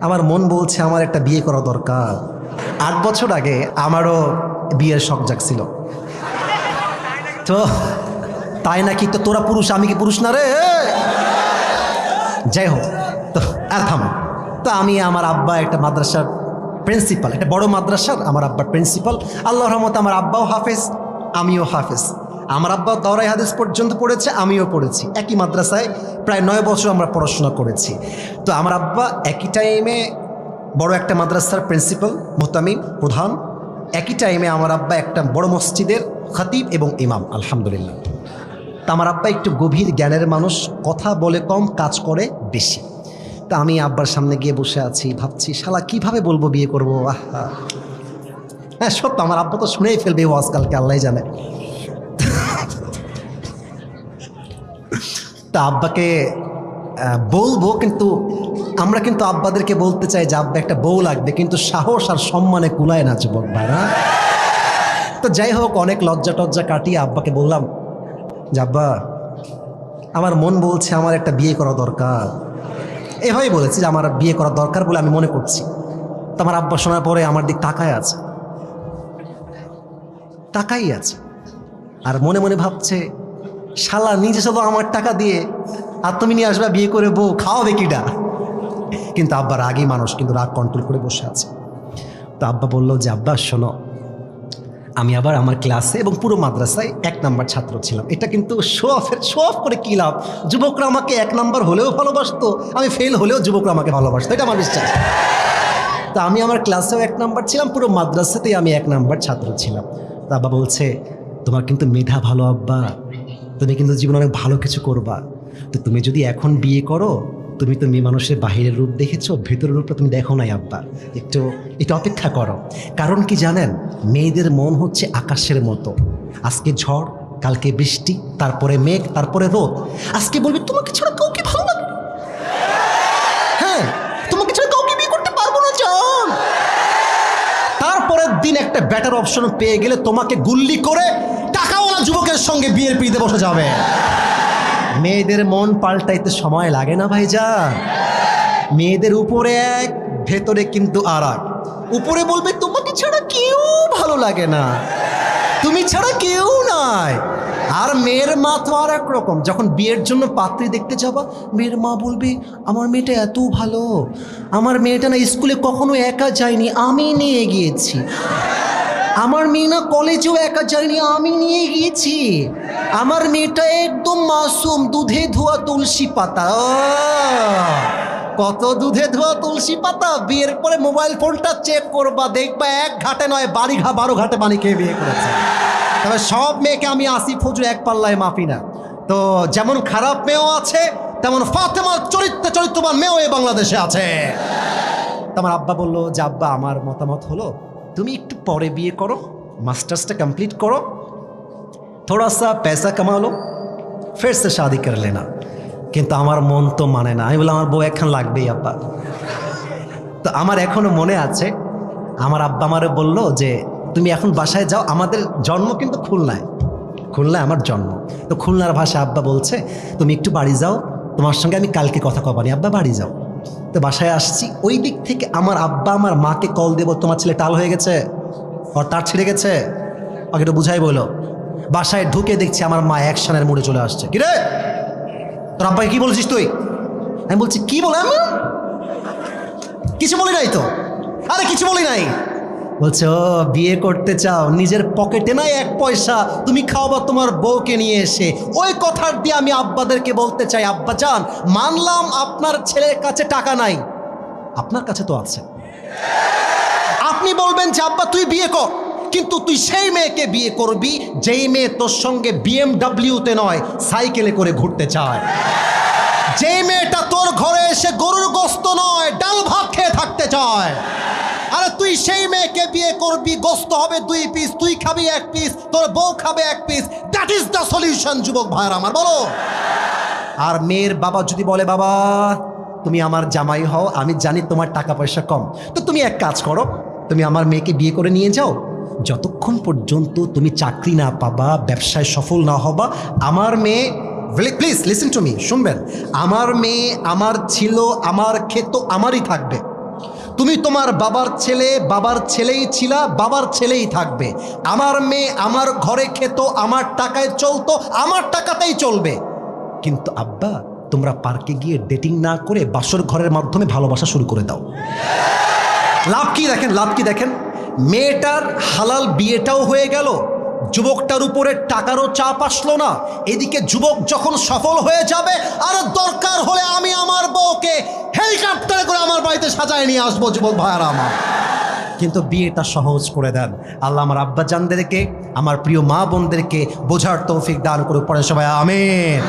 আমার মন বলছে আমার একটা বিয়ে করা দরকার। 8 বছর আগে আমারও বিয়ের শখ জাগছিল। তো তাই নাকি? তো তোরা পুরুষ, আমি কি পুরুষ না রে? যাই হোক, তো আর থামো। তো আমি, আমার আব্বা একটা মাদ্রাসার প্রিন্সিপাল, একটা বড় মাদ্রাসার আমার আব্বার প্রিন্সিপাল। আল্লাহর রহমতে আমার আব্বাও হাফেজ, আমিও হাফেজ। আমার আব্বা দাওরাই হাদিস পর্যন্ত পড়েছে, আমিও পড়েছি। একই মাদ্রাসায় প্রায় 9 বছর আমরা পড়াশোনা করেছি। তো আমার আব্বা একই টাইমে বড় একটা মাদ্রাসার প্রিন্সিপাল, মুহতামিম, প্রধান। একই টাইমে আমার আব্বা একটা বড় মসজিদের খতিব এবং ইমাম, আলহামদুলিল্লাহ। তা আমার আব্বা একটু গভীর জ্ঞানের মানুষ, কথা বলে কম, কাজ করে বেশি। তা আমি আব্বার সামনে গিয়ে বসে আছি, ভাবছি শালা কিভাবে বলবো বিয়ে করবো। আহা, হ্যাঁ সত্য, আমার আব্বা তো শুনেই ফেলবে ও আজকালকে, আল্লাহ জানে। তা আব্বাকে বলবো, কিন্তু আমরা কিন্তু আব্বাদেরকে বলতে চাই যে আব্বা একটা বউ লাগবে, কিন্তু সাহস আর সম্মানে কুলায় না যুবক ভাইরা। তো যাই হোক, অনেক লজ্জা টজ্জা কাটিয়ে আব্বাকে বললাম যে আব্বা, আমার মন বলছে আমার একটা বিয়ে করা দরকার। এভাবেই বলেছি যে আমার বিয়ে করা দরকার বলে আমি মনে করছি। তো আমার আব্বা শোনার পরে আমার দিক তাকাই আছে, আর মনে মনে ভাবছে শালা নিজে শুধু আমার টাকা দিয়ে আর তুমি নিয়ে আসবা বিয়ে করে বউ, খাওয়াবে কিটা? কিন্তু আব্বা রাগী মানুষ, কিন্তু রাগ কন্ট্রোল করে বসে আছে। তো আব্বা বললো যে আব্বা শোনো, আমি আবার আমার ক্লাসে এবং পুরো মাদ্রাসায় 1 নাম্বার ছাত্র ছিলাম। এটা কিন্তু শো অফ করে কী লাভ? যুবকরা আমাকে 1 নাম্বার হলেও ভালোবাসতো, আমি ফেল হলেও যুবকরা আমাকে ভালোবাসতো, এটা আমার বিশ্বাস। তো আমি আমার ক্লাসেও 1 নাম্বার ছিলাম, পুরো মাদ্রাসাতেই আমি 1 নাম্বার ছাত্র ছিলাম। তো আব্বা বলছে তোমার কিন্তু মেধা ভালো আব্বা, তুমি কিন্তু জীবনে অনেক ভালো কিছু করবা। তো তুমি যদি এখন বিয়ে করো, তুমি তো মেয়ে মানুষের বাহিরের রূপ দেখেছো, ভেতরের রূপটা তুমি দেখো নাই আব্বা, একটু অপেক্ষা করো। কারণ কি জানেন, মেয়েদের মন হচ্ছে আকাশের মতো, আজকে ঝড়, কালকে বৃষ্টি, তারপরে মেঘ, তারপরে রোদ। আজকে বলবি তোমাকে ছাড়া কাউকে ভালো লাগে, হ্যাঁ তোমাকে ছাড়া কাউকে বিয়ে করতে পারবো না জান। তারপরের দিন একটা বেটার অপশন পেয়ে গেলে তোমাকে গুল্লি করে টাকাওয়ালা যুবকের সঙ্গে বিয়ের পিড়িতে বসে যাবে। মেয়েদের মন পাল্টাইতে সময় লাগে না ভাইজান। মেয়েদের উপরে এক, ভেতরে কিন্তু আর এক। উপরে বলবে তোমাকে ছাড়া কেউ ভালো লাগে না, তুমি ছাড়া কেউ নাই। আর মেয়ের মা তো আর এক রকম। যখন বিয়ের জন্য পাত্রী দেখতে যাবা, মেয়ের মা বলবে আমার মেয়েটা এত ভালো, আমার মেয়েটা না স্কুলে কখনো একা যায়নি, আমি নিয়ে গিয়েছি। আমার মেয়ে না কলেজেও একা যায়নি, আমি নিয়ে গিয়েছি। আমার মেয়েটা একদম মাসুম, দুধে ধোয়া তুলসী পাতা। কত দুধে ধোয়া তুলসী পাতা! বিয়ের পরে মোবাইল ফোনটা চেক করবা, দেখবা 1 ঘাটে নয় 12 ঘাটে পানি খেয়ে বিয়ে করেছে। তবে সব মেয়েকে আমি আসিফ হুজুর এক পাল্লায় মাপি না। তো যেমন খারাপ মেয়েও আছে, তেমন ফাতেমার চরিত্রবান মেয়েও এই বাংলাদেশে আছে। তোমার আব্বা বললো যে আব্বা আমার মতামত হলো তুমি একটু পরে বিয়ে করো, মাস্টার্সটা কমপ্লিট করো, थोड़ा सा पैसा कमा लो, फिर से शादी कर लेना। কিন্তু আমার মন তো মানে না। আমি বললাম আমার বউ এখন লাগবেই আব্বা। তো আমার এখনো মনে আছে, আমার আব্বা আমারে বললো যে তুমি এখন বাসায় যাও, আমাদের জন্ম কিন্তু খুলনায় আমার জন্ম। তো খুলনার ভাষা আব্বা বলছে তুমি একটু বাড়ি যাও, তোমার সঙ্গে আমি কালকে কথা কবানি, আব্বা বাড়ি যাও। তো বাসায় আসছি, ওই দিক থেকে আমার আব্বা আমার মাকে কল দেবো তোমার ছেলে টাল হয়ে গেছে, আর তার ছিঁড়ে গেছে, ওকে একটু বুঝাই বলো। বাসায় ঢুকে দেখছি আমার মা অ্যাকশনের মোড়ে চলে আসছে। কিরে তোর আব্বাকে কি বলছিস তুই? আমি বলছি কি বলে, আমি কিছু বলি নাই তো। আরে কিছু বলি নাই। বলছে ও বিয়ে করতে চাও, নিজের পকেটে নাই 1 পয়সা, তুমি খাওয়াবা তোমার বউকে নিয়ে এসে। ওই কথার দিয়ে আমি আব্বাদেরকে বলতে চাই, আব্বা জান মানলাম আপনার ছেলের কাছে টাকা নাই, আপনার কাছে তো আছে। আপনি বলবেন যে আব্বা তুই বিয়ে কর, কিন্তু তুই সেই মেয়েকে বিয়ে করবি যেই মেয়ে তোর সঙ্গে BMW-তে নয় সাইকেলে করে ঘুরতে চায়, যেই মেয়েটা তোর ঘরে এসে গরুর গোস্ত নয় ডাল ভাত খেয়ে থাকতে চায়। আরে তুই সেই মেয়েকে বিয়ে করবি, গোস্ত হবে 2 পিস, তুই খাবি 1 পিস, তোর বউ খাবে 1 piece. That is the solution যুবক ভাইরা আমার, বলো। আর মেয়ের বাবা যদি বলে বাবা তুমি আমার জামাই হও, আমি জানি তোমার টাকা পয়সা কম, তো তুমি এক কাজ করো, তুমি আমার মেয়েকে বিয়ে করে নিয়ে যাও, যতক্ষণ পর্যন্ত তুমি চাকরি না পাবা, ব্যবসায় সফল না হবা, আমার মেয়ে, প্লিজ লিসেন টু মি, শুনবেন, আমার মেয়ে আমার ছিল, আমার খেত, আমারই থাকবে। তুমি তোমার বাবার ছেলে, বাবার ছেলেই ছিলা, বাবার ছেলেই থাকবে। আমার মেয়ে আমার ঘরে খেত, আমার টাকায় চলতো, আমার টাকাতেই চলবে। কিন্তু আব্বা, তোমরা পার্কে গিয়ে ডেটিং না করে বাসর ঘরের মাধ্যমে ভালোবাসা শুরু করে দাও। লাভ কি দেখেন, লাভ কি দেখেন, মেয়েটার হালাল বিয়েটাও হয়ে গেল, যুবকটার উপরে টাকারও চাপ আসলো না। এদিকে যুবক যখন সফল হয়ে যাবে, আর দরকার হলে আমি আমার বউকে হেলিকপ্টারে করে আমার বাড়িতে সাজায় নিয়ে আসবো, যুবক ভাইয়ারা আমার। কিন্তু বিয়েটা সহজ করে দেন আল্লাহ। আমার আব্বা জানদেরকে, আমার প্রিয় মা বোনদেরকে বোঝার তৌফিক দান করুক, পড়ে সবাই আমিন।